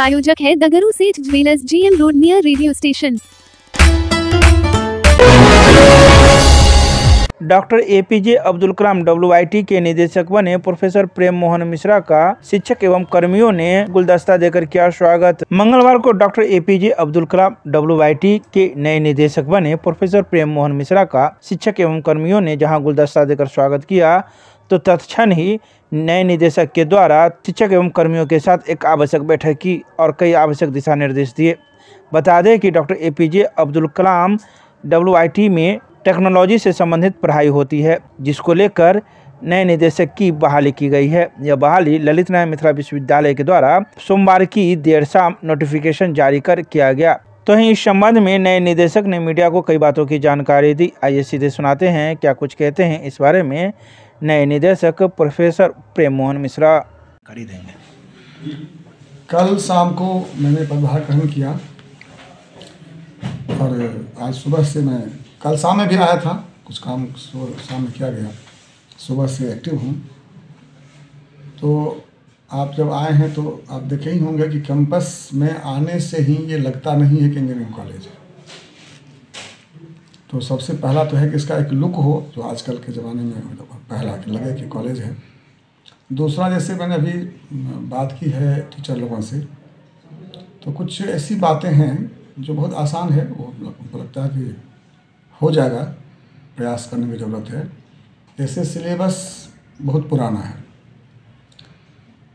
प्रायोजक है Dagdu Seth jewellers, GM road near radio station. Doctor APJ Abdul Kalam WIT के निदेशक बने प्रोफेसर प्रेम मोहन मिश्रा का शिक्षक एवं कर्मियों ने गुलदस्ता देकर किया स्वागत। मंगलवार को doctor APJ Abdul Kalam WIT के नए निदेशक बने प्रोफेसर प्रेम मोहन मिश्रा का शिक्षक एवं कर्मियों ने जहां गुलदस्ता देकर स्वागत किया, तो तत्क्षण ही नए निदेशक के द्वारा शिक्षक एवं कर्मियों के साथ एक आवश्यक बैठक की और कई आवश्यक दिशा निर्देश दिए। बता दें कि doctor APJ Abdul Kalam WIT में टेक्नोलॉजी से संबंधित पढ़ाई होती है, जिसको लेकर नए निदेशक की बहाली की गई है। यह बहाली ललित नारायण मिथिला विश्वविद्यालय के द्वारा सोमवार की देर शाम नोटिफिकेशन जारी कर किया गया। तो इस संबंध में नए निदेशक ने मीडिया को कई बातों की जानकारी दी। आइए सीधे सुनाते हैं क्या कुछ कहते हैं इस बारे में नए निदेशक प्रोफेसर प्रेम मोहन मिश्रा। कल शाम को मैंने पदभार ग्रहण किया और आज सुबह से मैं कल शाम में भी आया था, कुछ काम शाम में किया गया, सुबह से एक्टिव हूँ। तो आप जब आए हैं तो आप देखे ही होंगे कि कैंपस में आने से ही ये लगता नहीं है कि इंजीनियरिंग कॉलेज है। तो सबसे पहला तो है कि इसका एक लुक हो जो आजकल के ज़माने में पहला कि लगे कि कॉलेज है। दूसरा, जैसे मैंने अभी बात की है टीचर लोगों से, तो कुछ ऐसी बातें हैं जो बहुत आसान है, वो हमको लगता है कि हो जाएगा, प्रयास करने की ज़रूरत है। जैसे सिलेबस बहुत पुराना है,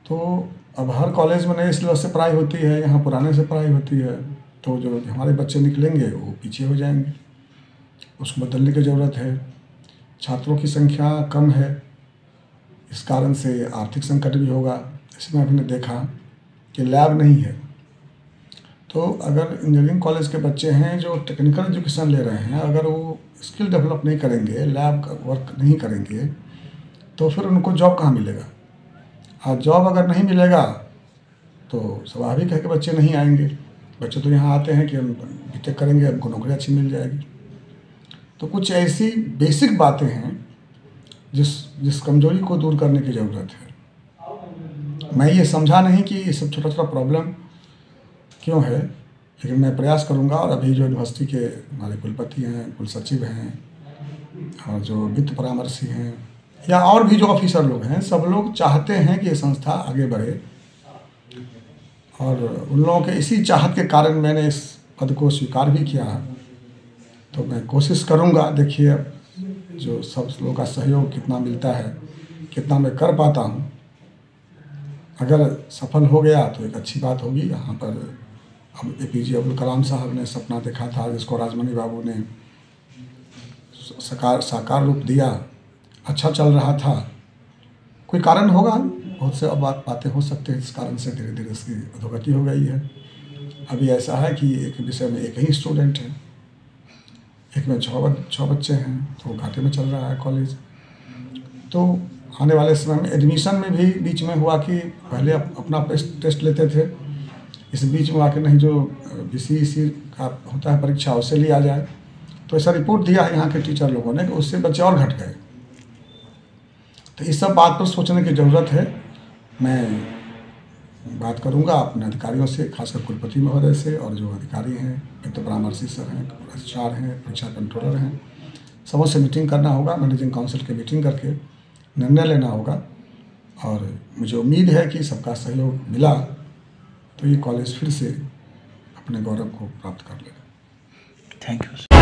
तो अब हर कॉलेज में नए सिलेबस से पढ़ाई होती है, यहाँ पुराने से पढ़ाई होती है, तो जो हमारे बच्चे निकलेंगे वो पीछे हो जाएंगे, उसको बदलने की ज़रूरत है। छात्रों की संख्या कम है, इस कारण से आर्थिक संकट भी होगा। इसमें आपने देखा कि लैब नहीं है, तो अगर इंजीनियरिंग कॉलेज के बच्चे हैं जो टेक्निकल एजुकेशन ले रहे हैं, अगर वो स्किल डेवलप नहीं करेंगे, लैब वर्क नहीं करेंगे, तो फिर उनको जॉब कहाँ मिलेगा। और जॉब अगर नहीं मिलेगा तो स्वाभाविक है कि बच्चे नहीं आएंगे। बच्चे तो यहाँ आते हैं कि हम BTech करेंगे, हमको नौकरी अच्छी मिल जाएगी। तो कुछ ऐसी बेसिक बातें हैं जिस कमजोरी को दूर करने की ज़रूरत है। मैं ये समझा नहीं कि ये सब छोटा छोटा प्रॉब्लम क्यों है, लेकिन मैं प्रयास करूंगा। और अभी जो यूनिवर्सिटी के हमारे कुलपति हैं, कुल सचिव हैं और जो वित्त परामर्शी हैं या और भी जो ऑफिसर लोग हैं, सब लोग चाहते हैं कि ये संस्था आगे बढ़े, और उन लोगों के इसी चाहत के कारण मैंने इस पद को स्वीकार भी किया। तो मैं कोशिश करूंगा, देखिए अब जो सब लोगों का सहयोग कितना मिलता है, कितना मैं कर पाता हूँ। अगर सफल हो गया तो एक अच्छी बात होगी। यहाँ पर अब APJ अब्दुल कलाम साहब ने सपना देखा था, जिसको राजमणि बाबू ने साकार रूप दिया, अच्छा चल रहा था। कोई कारण होगा, बहुत से अब बातें हो सकते हैं, इस कारण से धीरे धीरे इसकी अधोगति हो गई है। अभी ऐसा है कि एक विषय में एक ही स्टूडेंट है, एक में 6 बच्चे हैं, तो घाटे में चल रहा है कॉलेज। तो आने वाले समय में एडमिशन में भी बीच में हुआ कि पहले अपना टेस्ट लेते थे, इस बीच में आके नहीं जो BCEC का होता है परीक्षा, उससे लिया जाए। तो ऐसा रिपोर्ट दिया यहाँ के टीचर लोगों ने कि उससे बच्चे और घट गए। तो इस सब बात पर सोचने की ज़रूरत है। मैं बात करूँगा अपने अधिकारियों से, खासकर कुलपति महोदय से, और जो अधिकारी हैं, वित्त परामर्शी सर हैं, HR हैं, परीक्षा कंट्रोलर हैं, सबों से मीटिंग करना होगा, मैनेजिंग काउंसिल की मीटिंग करके निर्णय लेना होगा। और मुझे उम्मीद है कि सबका सहयोग मिला तो ये कॉलेज फिर से अपने गौरव को प्राप्त कर लेगा। Thank you.